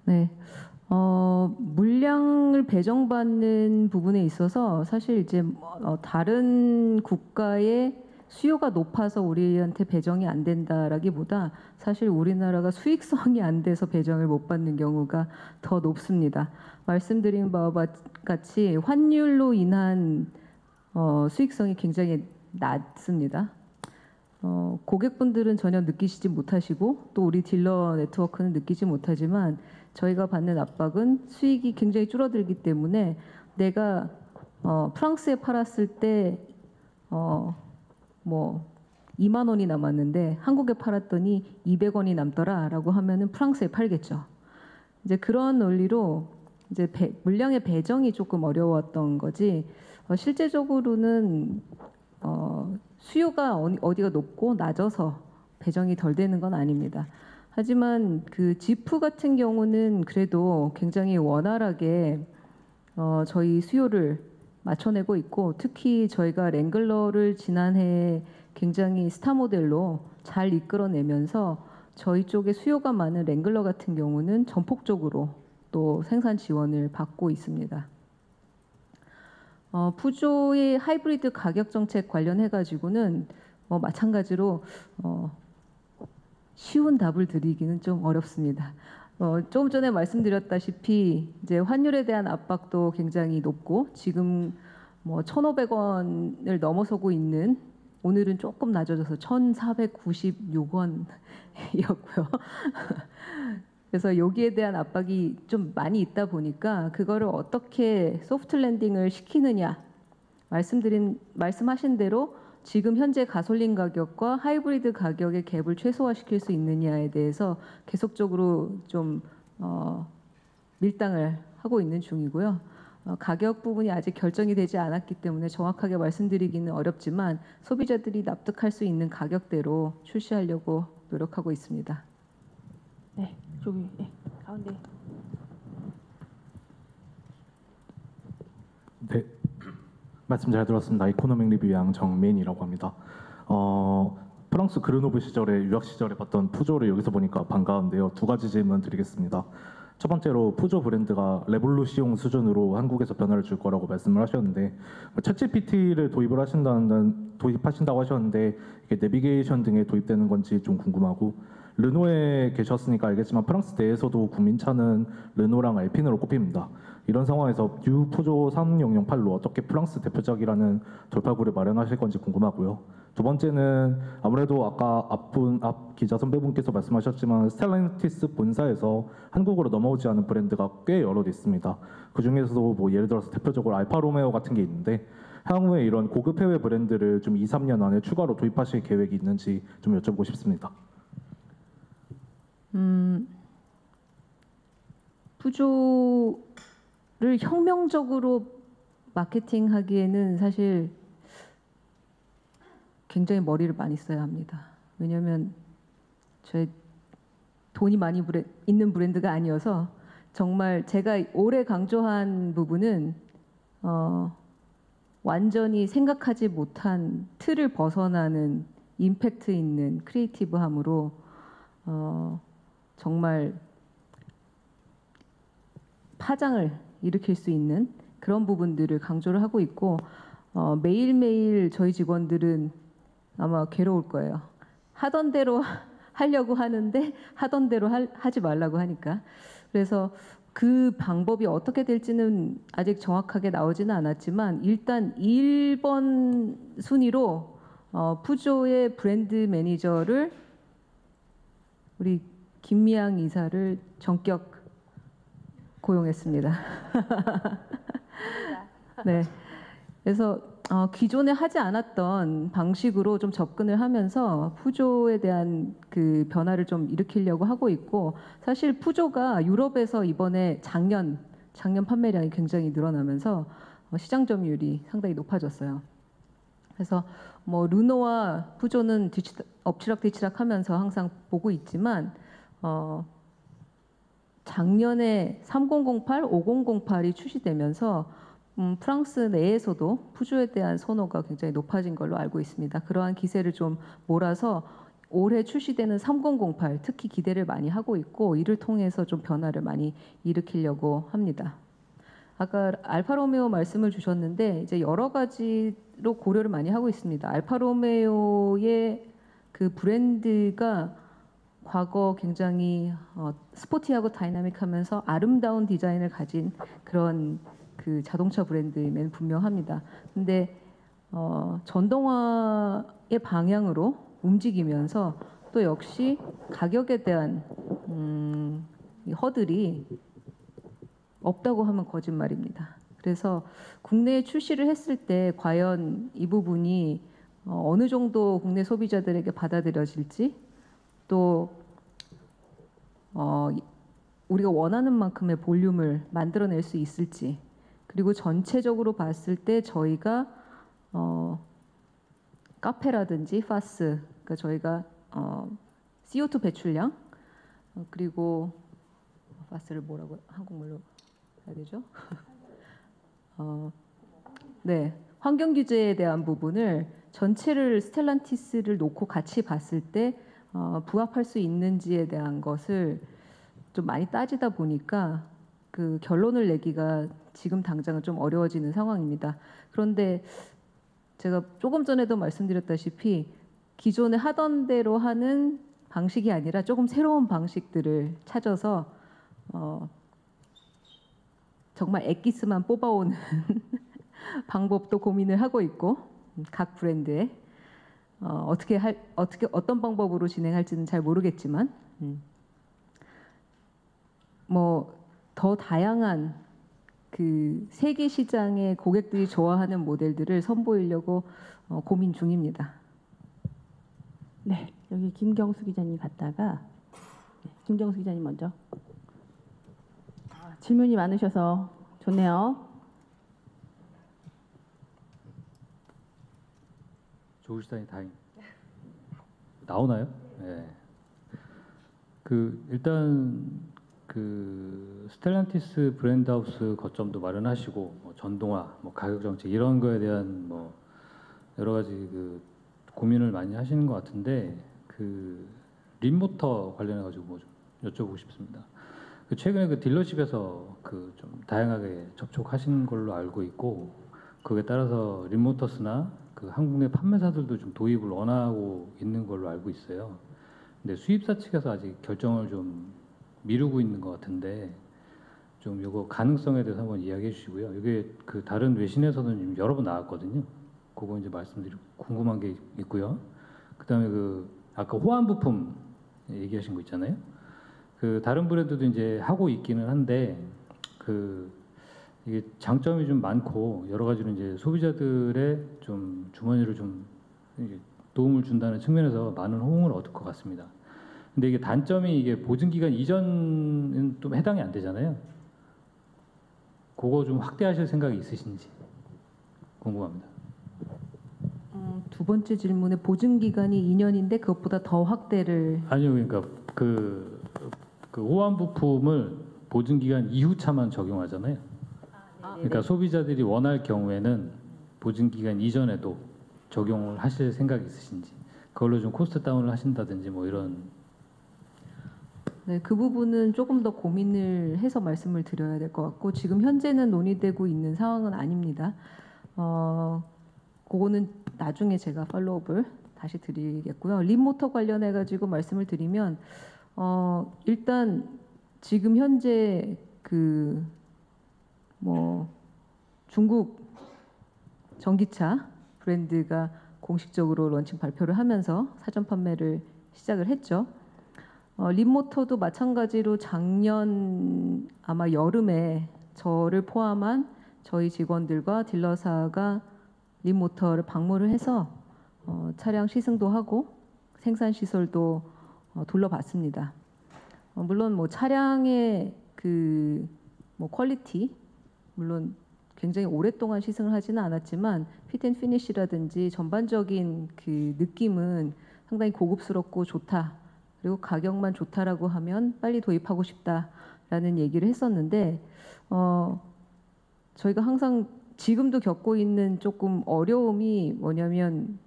네. 물량을 배정받는 부분에 있어서 사실 이제 다른 국가의 수요가 높아서 우리한테 배정이 안 된다라기보다 사실 우리나라가 수익성이 안 돼서 배정을 못 받는 경우가 더 높습니다. 말씀드린 바와 같이 환율로 인한 수익성이 굉장히 낮습니다. 고객분들은 전혀 느끼시지 못하시고 또 우리 딜러 네트워크는 느끼지 못하지만 저희가 받는 압박은 수익이 굉장히 줄어들기 때문에 내가 프랑스에 팔았을 때 뭐 2만 원이 남았는데 한국에 팔았더니 200원이 남더라라고 하면은 프랑스에 팔겠죠. 이제 그런 논리로 이제 물량의 배정이 조금 어려웠던 거지. 실제적으로는 수요가 어디가 높고 낮아서 배정이 덜 되는 건 아닙니다. 하지만 그 지프 같은 경우는 그래도 굉장히 원활하게 저희 수요를 맞춰내고 있고, 특히 저희가 랭글러를 지난해 굉장히 스타 모델로 잘 이끌어내면서 저희 쪽에 수요가 많은 랭글러 같은 경우는 전폭적으로 또 생산 지원을 받고 있습니다. 푸조의 하이브리드 가격 정책 관련해 가지고는 마찬가지로 쉬운 답을 드리기는 좀 어렵습니다. 조금 전에 말씀드렸다시피 이제 환율에 대한 압박도 굉장히 높고 지금 뭐 1,500원을 넘어서고 있는, 오늘은 조금 낮아져서 1,496원이었고요. 그래서 여기에 대한 압박이 좀 많이 있다 보니까 그거를 어떻게 소프트 랜딩을 시키느냐, 말씀하신 대로 지금 현재 가솔린 가격과 하이브리드 가격의 갭을 최소화시킬 수 있느냐에 대해서 계속적으로 좀 밀당을 하고 있는 중이고요. 가격 부분이 아직 결정이 되지 않았기 때문에 정확하게 말씀드리기는 어렵지만 소비자들이 납득할 수 있는 가격대로 출시하려고 노력하고 있습니다. 네, 저기 네, 가운데. 네, 말씀 잘 들었습니다. 이코노믹 리뷰 양정민이라고 합니다. 프랑스 그르노브 시절에 유학 시절에 봤던 푸조를 여기서 보니까 반가운데요. 두 가지 질문 드리겠습니다. 첫 번째로 푸조 브랜드가 레볼루시옹 수준으로 한국에서 변화를 줄 거라고 말씀을 하셨는데, 챗GPT를 도입하신다고 하셨는데 이게 내비게이션 등에 도입되는 건지 좀 궁금하고, 르노에 계셨으니까 알겠지만 프랑스 내에서도 국민차는 르노랑 알핀으로 꼽힙니다. 이런 상황에서 뉴 푸조 3008로 어떻게 프랑스 대표작이라는 돌파구를 마련하실 건지 궁금하고요. 두 번째는 아무래도 아까 앞 기자 선배분께서 말씀하셨지만 스텔란티스 본사에서 한국으로 넘어오지 않은 브랜드가 꽤 여러 있습니다. 그 중에서도 뭐 예를 들어서 대표적으로 알파로메오 같은 게 있는데 향후에 이런 고급 해외 브랜드를 좀 2, 3년 안에 추가로 도입하실 계획이 있는지 좀 여쭤보고 싶습니다. 푸조를 혁명적으로 마케팅하기에는 사실 굉장히 머리를 많이 써야 합니다. 왜냐하면 저희 돈이 많이 있는 브랜드가 아니어서 정말 제가 오래 강조한 부분은 완전히 생각하지 못한 틀을 벗어나는 임팩트 있는 크리에이티브함으로 정말 파장을 일으킬 수 있는 그런 부분들을 강조를 하고 있고, 매일매일 저희 직원들은 아마 괴로울 거예요. 하던 대로 하려고 하는데 하던 대로 하지 말라고 하니까. 그래서 그 방법이 어떻게 될지는 아직 정확하게 나오지는 않았지만 일단 1번 순위로 푸조의 브랜드 매니저를 우리 김미향 이사를 전격 고용했습니다. 네. 그래서 기존에 하지 않았던 방식으로 좀 접근을 하면서 푸조에 대한 그 변화를 좀 일으키려고 하고 있고, 사실 푸조가 유럽에서 이번에 작년 판매량이 굉장히 늘어나면서 시장 점유율이 상당히 높아졌어요. 그래서 뭐 르노와 푸조는 엎치락뒤치락 하면서 항상 보고 있지만 작년에 3008, 5008이 출시되면서 프랑스 내에서도 푸조에 대한 선호가 굉장히 높아진 걸로 알고 있습니다. 그러한 기세를 좀 몰아서 올해 출시되는 3008 특히 기대를 많이 하고 있고, 이를 통해서 좀 변화를 많이 일으키려고 합니다. 아까 알파로메오 말씀을 주셨는데 이제 여러 가지로 고려를 많이 하고 있습니다. 알파로메오의 그 브랜드가 과거 굉장히 스포티하고 다이나믹하면서 아름다운 디자인을 가진 그런 그 자동차 브랜드임은 분명합니다. 근데 전동화의 방향으로 움직이면서 또 역시 가격에 대한 이 허들이 없다고 하면 거짓말입니다. 그래서 국내에 출시를 했을 때 과연 이 부분이 어느 정도 국내 소비자들에게 받아들여질지, 또 우리가 원하는 만큼의 볼륨을 만들어낼 수 있을지, 그리고 전체적으로 봤을 때 저희가 카페라든지 파스, 그러니까 저희가 CO2 배출량, 그리고 파스를 뭐라고 한국말로 해야 되죠? 네, 환경 규제에 대한 부분을 전체를 스텔란티스를 놓고 같이 봤을 때 부합할 수 있는지에 대한 것을 좀 많이 따지다 보니까 그 결론을 내기가 지금 당장은 좀 어려워지는 상황입니다. 그런데 제가 조금 전에도 말씀드렸다시피 기존에 하던 대로 하는 방식이 아니라 조금 새로운 방식들을 찾아서 정말 엑기스만 뽑아오는 방법도 고민을 하고 있고, 각 브랜드에 어떤 방법으로 진행할지는 잘 모르겠지만 뭐 더 다양한 그 세계 시장의 고객들이 좋아하는 모델들을 선보이려고 고민 중입니다. 네, 여기 김경수 기자님 갔다가 김경수 기자님 먼저. 질문이 많으셔서 좋네요. 좋으시다니 다행. 나오나요? 네. 일단 스텔란티스 브랜드하우스 거점도 마련하시고 전동화, 가격 정책 이런 거에 대한 여러 가지 고민을 많이 하시는 것 같은데 림모터 관련해 가지고 좀 여쭤보고 싶습니다. 최근에 딜러십에서 좀 다양하게 접촉하신 걸로 알고 있고, 그에 따라서 림모터스나 한국 내 판매사들도 좀 도입을 원하고 있는 걸로 알고 있어요. 근데 수입사 측에서 아직 결정을 좀 미루고 있는 것 같은데, 좀 이거 가능성에 대해서 한번 이야기해 주시고요. 이게 다른 외신에서는 여러 번 나왔거든요. 그거 이제 말씀드리고 궁금한 게 있고요. 그다음에 아까 호환 부품 얘기하신 거 있잖아요. 다른 브랜드도 이제 하고 있기는 한데 이게 장점이 좀 많고 여러 가지로 이제 소비자들의 좀 주머니를 좀 도움을 준다는 측면에서 많은 호응을 얻을 것 같습니다. 근데 이게 단점이 이게 보증 기간 이전은 좀 해당이 안 되잖아요. 그거 좀 확대하실 생각이 있으신지 궁금합니다. 두 번째 질문에 보증 기간이 2년인데 그것보다 더 확대를 아니요, 그러니까 호환 부품을 보증 기간 이후 차만 적용하잖아요. 그러니까 소비자들이 원할 경우에는 보증 기간 이전에도 적용을 하실 생각이 있으신지, 그걸로 좀 코스트 다운을 하신다든지 이런. 네, 그 부분은 조금 더 고민을 해서 말씀을 드려야 될 것 같고, 지금 현재는 논의되고 있는 상황은 아닙니다. 그거는 나중에 제가 팔로우업을 다시 드리겠고요. 립모터 관련해 가지고 말씀을 드리면 일단 지금 현재 그 뭐 중국 전기차 브랜드가 공식적으로 런칭 발표를 하면서 사전 판매를 시작을 했죠. 립모터도 마찬가지로 작년 아마 여름에 저를 포함한 저희 직원들과 딜러사가 립모터를 방문을 해서 차량 시승도 하고 생산 시설도 둘러봤습니다. 물론 뭐 차량의 그 뭐 퀄리티 물론 굉장히 오랫동안 시승을 하지는 않았지만 핏 앤 피니시라든지 전반적인 그 느낌은 상당히 고급스럽고 좋다. 그리고 가격만 좋다라고 하면 빨리 도입하고 싶다라는 얘기를 했었는데 저희가 항상 지금도 겪고 있는 조금 어려움이 뭐냐면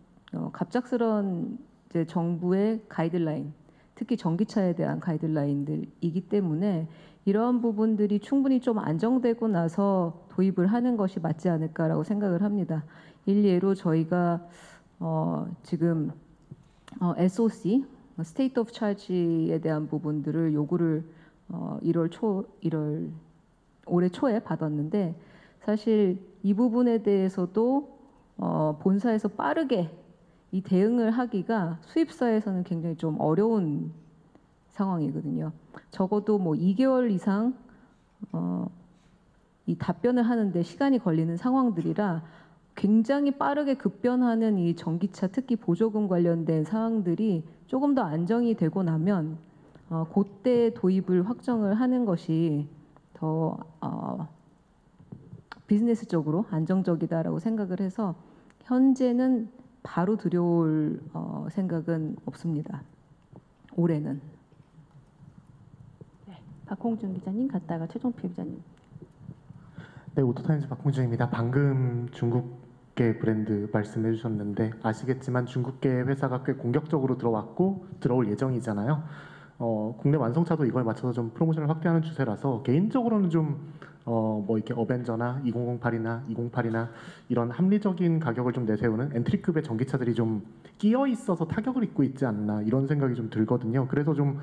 갑작스런 이제 정부의 가이드라인, 특히 전기차에 대한 가이드라인들이기 때문에 이러한 부분들이 충분히 좀 안정되고 나서 도입을 하는 것이 맞지 않을까라고 생각을 합니다. 일례로 저희가 지금 SOC, State of Charge에 대한 부분들을 요구를 1월 올해 초에 받았는데 사실 이 부분에 대해서도 본사에서 빠르게 이 대응을 하기가 수입사에서는 굉장히 좀 어려운 상황이거든요. 적어도 뭐 2개월 이상 이 답변을 하는데 시간이 걸리는 상황들이라 굉장히 빠르게 급변하는 이 전기차 특히 보조금 관련된 사항들이 조금 더 안정이 되고 나면 그때 도입을 확정을 하는 것이 더 비즈니스적으로 안정적이다라고 생각을 해서 현재는 바로 들여올 생각은 없습니다. 올해는. 박홍준 기자님 갔다가 최종필 기자님. 네, 오토타임즈 박홍준입니다. 방금 중국계 브랜드 말씀해 주셨는데 아시겠지만 중국계 회사가 꽤 공격적으로 들어왔고 들어올 예정이잖아요. 국내 완성차도 이거에 맞춰서 좀 프로모션을 확대하는 추세라서 개인적으로는 좀 뭐 이렇게 어벤져나 2008이나 208이나 이런 합리적인 가격을 좀 내세우는 엔트리급의 전기차들이 좀 끼어 있어서 타격을 입고 있지 않나 이런 생각이 좀 들거든요. 그래서 좀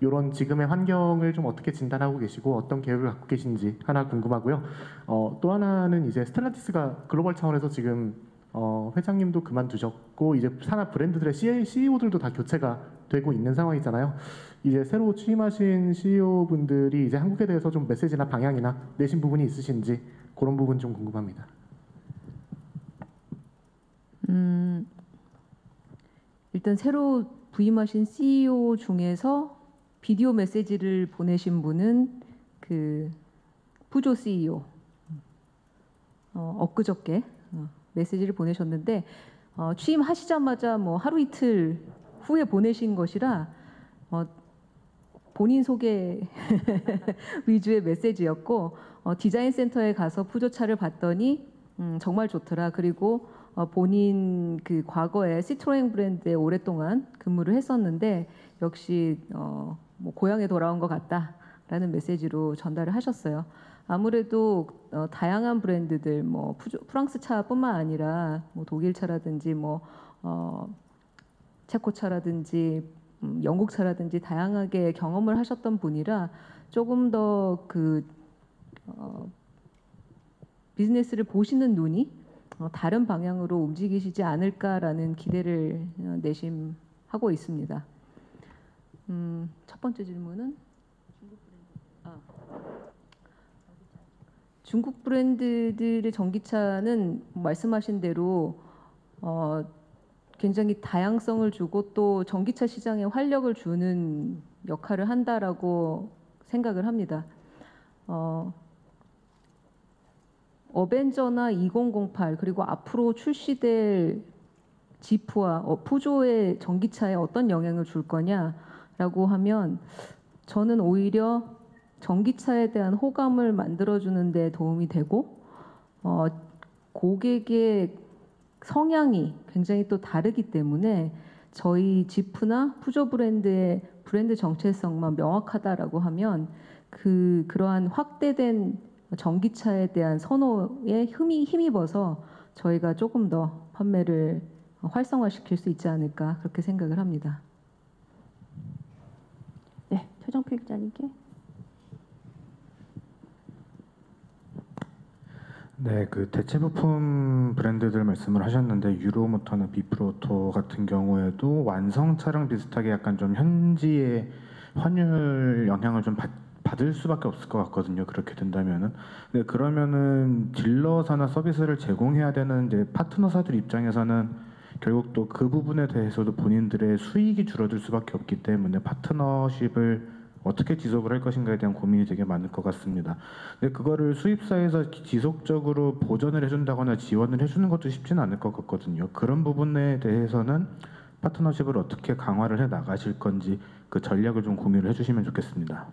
이런 지금의 환경을 좀 어떻게 진단하고 계시고 어떤 계획을 갖고 계신지 하나 궁금하고요. 또 하나는 이제 스텔란티스가 글로벌 차원에서 지금 회장님도 그만두셨고 이제 산하 브랜드들의 CEO들도 다 교체가 되고 있는 상황이잖아요. 이제 새로 취임하신 CEO 분들이 이제 한국에 대해서 좀 메시지나 방향이나 내신 부분이 있으신지 그런 부분 좀 궁금합니다. 일단 새로 부임하신 CEO 중에서 비디오 메시지를 보내신 분은 그 푸조 CEO 엊그저께 메시지를 보내셨는데 취임하시자마자 뭐 하루 이틀 후에 보내신 것이라 본인 소개 위주의 메시지였고 디자인 센터에 가서 푸조차를 봤더니 정말 좋더라. 그리고 본인 그 과거에 시트로엔 브랜드에 오랫동안 근무를 했었는데 역시 뭐 고향에 돌아온 것 같다라는 메시지로 전달을 하셨어요. 아무래도 다양한 브랜드들 뭐 프랑스 차뿐만 아니라 뭐 독일 차라든지 뭐 체코 차라든지 영국 차라든지 다양하게 경험을 하셨던 분이라 조금 더 그 비즈니스를 보시는 눈이 다른 방향으로 움직이시지 않을까라는 기대를 내심하고 있습니다. 첫 번째 질문은 중국 브랜드들의 전기차는 말씀하신 대로 굉장히 다양성을 주고 또 전기차 시장에 활력을 주는 역할을 한다라고 생각을 합니다. 어벤져나 2008 그리고 앞으로 출시될 지프와 푸조의 전기차에 어떤 영향을 줄 거냐라고 하면 저는 오히려 전기차에 대한 호감을 만들어주는 데 도움이 되고 고객의 성향이 굉장히 또 다르기 때문에 저희 지프나 푸조 브랜드의 브랜드 정체성만 명확하다라고 하면 그러한 확대된 전기차에 대한 선호에 힘입어서 저희가 조금 더 판매를 활성화시킬 수 있지 않을까 그렇게 생각을 합니다. 네, 최정필 기자님께. 네, 그 대체 부품 브랜드들 말씀을 하셨는데 유로모터나 비프로토 같은 경우에도 완성 차량 비슷하게 약간 좀 현지의 환율 영향을 좀 받을 수밖에 없을 것 같거든요. 그렇게 된다면은. 네, 그러면은 딜러사나 서비스를 제공해야 되는 이제 파트너사들 입장에서는 결국 또 그 부분에 대해서도 본인들의 수익이 줄어들 수밖에 없기 때문에 파트너십을 어떻게 지속을 할 것인가에 대한 고민이 되게 많을 것 같습니다. 근데 그거를 수입사에서 지속적으로 보전을 해준다거나 지원을 해주는 것도 쉽지는 않을 것 같거든요. 그런 부분에 대해서는 파트너십을 어떻게 강화를 해 나가실 건지 그 전략을 좀 공유를 해주시면 좋겠습니다.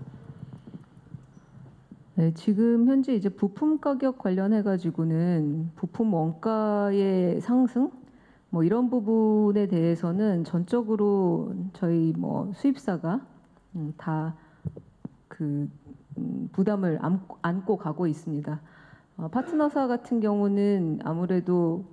네, 지금 현재 이제 부품 가격 관련해 가지고는 부품 원가의 상승 뭐 이런 부분에 대해서는 전적으로 저희 뭐 수입사가 다 그 부담을 안고 가고 있습니다. 파트너사 같은 경우는 아무래도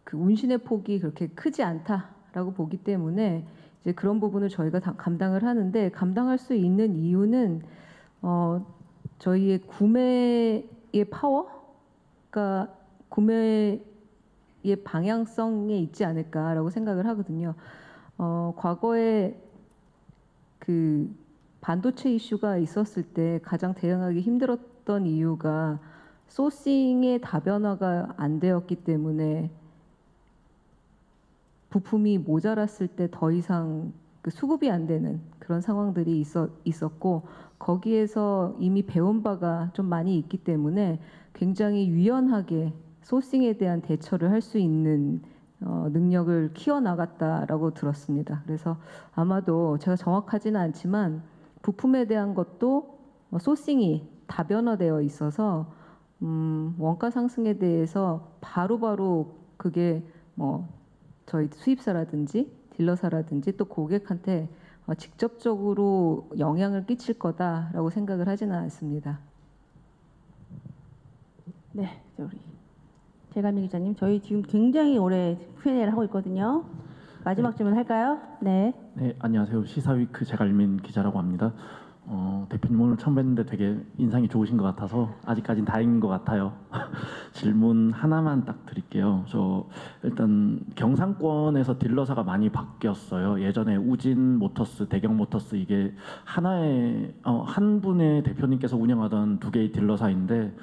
그 운신의 폭이 그렇게 크지 않다라고 보기 때문에 이제 그런 부분을 저희가 다 감당을 하는데 감당할 수 있는 이유는 저희의 구매의 파워가 구매의 방향성에 있지 않을까라고 생각을 하거든요. 과거에 그 반도체 이슈가 있었을 때 가장 대응하기 힘들었던 이유가 소싱의 다변화가 안 되었기 때문에 부품이 모자랐을 때 더 이상 그 수급이 안 되는 그런 상황들이 있었고 거기에서 이미 배운 바가 좀 많이 있기 때문에 굉장히 유연하게 소싱에 대한 대처를 할 수 있는 능력을 키워나갔다라고 들었습니다. 그래서 아마도 제가 정확하지는 않지만 부품에 대한 것도 소싱이 다변화되어 있어서 원가 상승에 대해서 바로바로 그게 뭐 저희 수입사라든지 딜러사라든지 또 고객한테 직접적으로 영향을 끼칠 거다라고 생각을 하지는 않습니다. 네, 우리 재가미 기자님, 저희 지금 굉장히 오래 Q&A를 하고 있거든요. 마지막 질문 할까요? 네. 네, 안녕하세요. 시사위크 재갈민 기자라고 합니다. 대표님 오늘 처음 뵀는데 되게 인상이 좋으신 것 같아서 아직까진 다행인 것 같아요. 질문 하나만 딱 드릴게요. 저 일단 경상권에서 딜러사가 많이 바뀌었어요. 예전에 우진 모터스, 대경 모터스 이게 하나의 한 분의 대표님께서 운영하던 두 개의 딜러사인데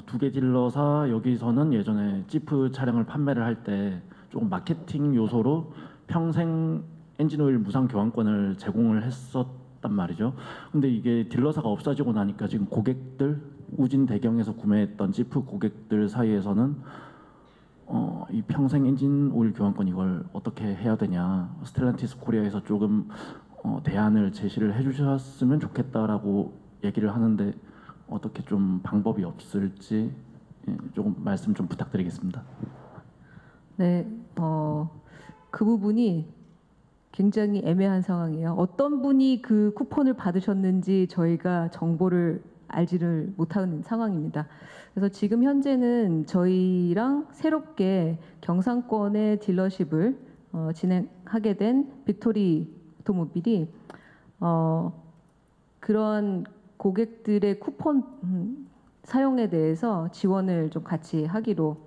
두 개 딜러사 여기서는 예전에 지프 차량을 판매를 할 때 조금 마케팅 요소로 평생 엔진오일 무상 교환권을 제공을 했었단 말이죠. 근데 이게 딜러사가 없어지고 나니까 지금 고객들 우진 대경에서 구매했던 지프 고객들 사이에서는 이 평생 엔진오일 교환권 이걸 어떻게 해야 되냐, 스텔란티스 코리아에서 조금 대안을 제시를 해주셨으면 좋겠다라고 얘기를 하는데 어떻게 좀 방법이 없을지 조금 말씀 좀 부탁드리겠습니다. 네, 그 부분이 굉장히 애매한 상황이에요. 어떤 분이 그 쿠폰을 받으셨는지 저희가 정보를 알지를 못하는 상황입니다. 그래서 지금 현재는 저희랑 새롭게 경상권의 딜러십을 진행하게 된 빅토리 오토모빌이 그런 고객들의 쿠폰 사용에 대해서 지원을 좀 같이 하기로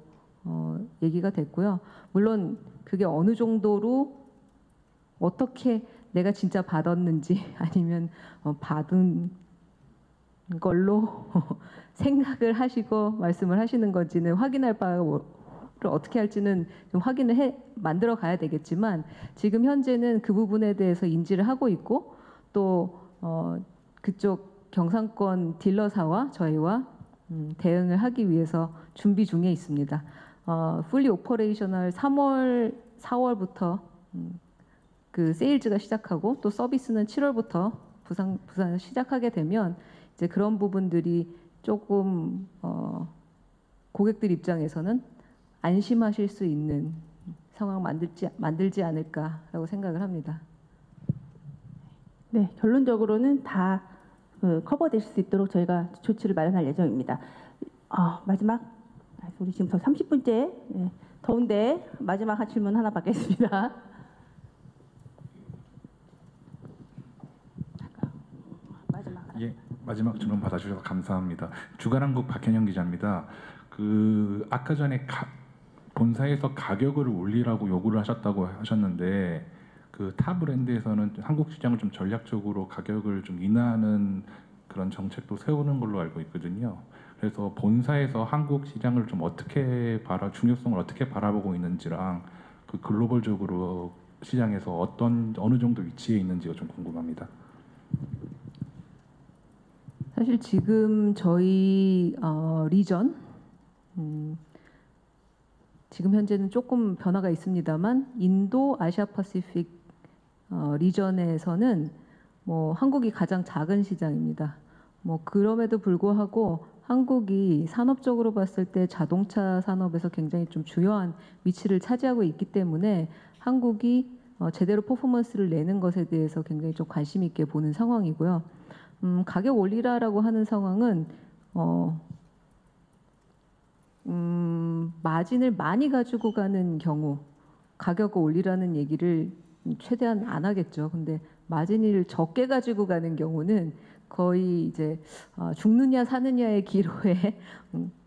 얘기가 됐고요. 물론 그게 어느 정도로 어떻게 내가 진짜 받았는지 아니면 받은 걸로 생각을 하시고 말씀을 하시는 건지는 확인할 바를 어떻게 할지는 좀 확인을 만들어 가야 되겠지만 지금 현재는 그 부분에 대해서 인지를 하고 있고 또 그쪽 경상권 딜러사와 저희와 대응을 하기 위해서 준비 중에 있습니다. 풀리 오퍼레이셔널 3월, 4월부터 그 세일즈가 시작하고 또 서비스는 7월부터 부산을 시작하게 되면 이제 그런 부분들이 조금 고객들 입장에서는 안심하실 수 있는 상황 만들지 않을까라고 생각을 합니다. 네, 결론적으로는 다 커버되실 수 있도록 저희가 조치를 마련할 예정입니다. 마지막 말씀 우리 지금 30분째 더운데 마지막 한 질문 하나 받겠습니다. 예, 마지막 질문 받아주셔서 감사합니다. 주간한국 박현영 기자입니다. 그 아까 전에 본사에서 가격을 올리라고 요구를 하셨다고 하셨는데 그 타 브랜드에서는 한국 시장을 좀 전략적으로 가격을 좀 인하하는 그런 정책도 세우는 걸로 알고 있거든요. 그래서 본사에서 한국 시장을 좀 어떻게 중요성을 어떻게 바라보고 있는지랑 그 글로벌적으로 시장에서 어느 정도 위치에 있는지가 좀 궁금합니다. 사실 지금 저희 리전 지금 현재는 조금 변화가 있습니다만 인도 아시아 퍼시픽 리전에서는 뭐 한국이 가장 작은 시장입니다. 뭐 그럼에도 불구하고 한국이 산업적으로 봤을 때 자동차 산업에서 굉장히 좀 중요한 위치를 차지하고 있기 때문에 한국이 제대로 퍼포먼스를 내는 것에 대해서 굉장히 좀 관심 있게 보는 상황이고요. 가격 올리라라고 하는 상황은 마진을 많이 가지고 가는 경우 가격을 올리라는 얘기를 최대한 안 하겠죠. 근데 마진을 적게 가지고 가는 경우는 거의 이제 죽느냐 사느냐의 기로에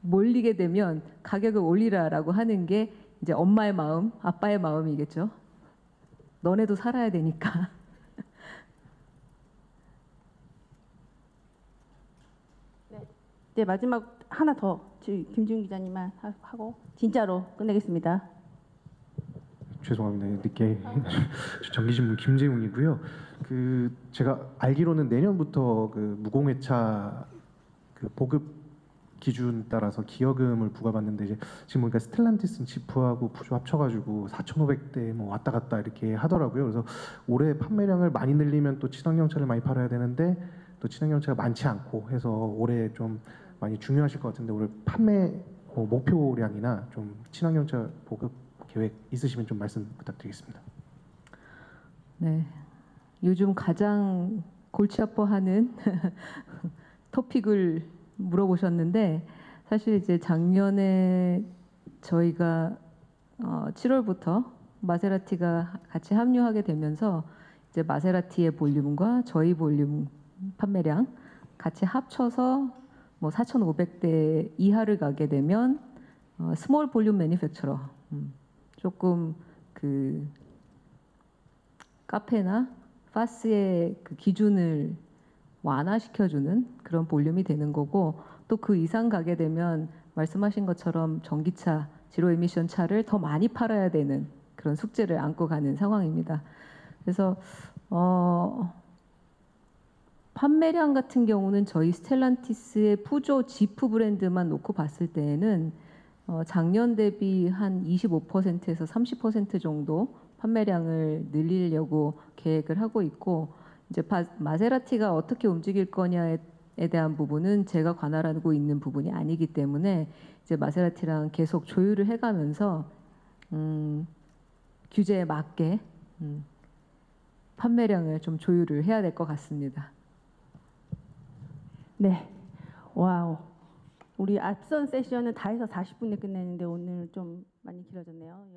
몰리게 되면 가격을 올리라라고 하는 게 이제 엄마의 마음, 아빠의 마음이겠죠. 너네도 살아야 되니까. 네, 마지막 하나 더 김지훈 기자님만 하고 진짜로 끝내겠습니다. 죄송합니다. 늦게 정기신문 김재웅이고요. 그 제가 알기로는 내년부터 그 무공해차 그 보급 기준 따라서 기여금을 부과받는데 이제 지금 보니까 스텔란티스는 지프하고 푸조 합쳐가지고 4,500대 뭐 왔다 갔다 이렇게 하더라고요. 그래서 올해 판매량을 많이 늘리면 또 친환경차를 많이 팔아야 되는데 또 친환경차가 많지 않고 해서 올해 좀 많이 중요하실 것 같은데 올해 판매 목표량이나 좀 친환경차 보급 계획 있으시면 좀 말씀 부탁드리겠습니다. 네, 요즘 가장 골치 아파하는 토픽을 물어보셨는데 사실 이제 작년에 저희가 7월부터 마세라티가 같이 합류하게 되면서 이제 마세라티의 볼륨과 저희 볼륨 판매량 같이 합쳐서 뭐 4,500대 이하를 가게 되면 스몰 볼륨 매니팩처러 조금 그 카페나 파스의 그 기준을 완화시켜주는 그런 볼륨이 되는 거고 또 그 이상 가게 되면 말씀하신 것처럼 전기차, 지로 에미션 차를 더 많이 팔아야 되는 그런 숙제를 안고 가는 상황입니다. 그래서 판매량 같은 경우는 저희 스텔란티스의 푸조 지프 브랜드만 놓고 봤을 때에는 작년 대비 한 25%에서 30% 정도 판매량을 늘리려고 계획을 하고 있고 이제 마세라티가 어떻게 움직일 거냐에 대한 부분은 제가 관할하고 있는 부분이 아니기 때문에 이제 마세라티랑 계속 조율을 해가면서 규제에 맞게 판매량을 좀 조율을 해야 될 것 같습니다. 네, 와우. 우리 앞선 세션은 다 해서 40분에 끝냈는데 오늘 좀 많이 길어졌네요.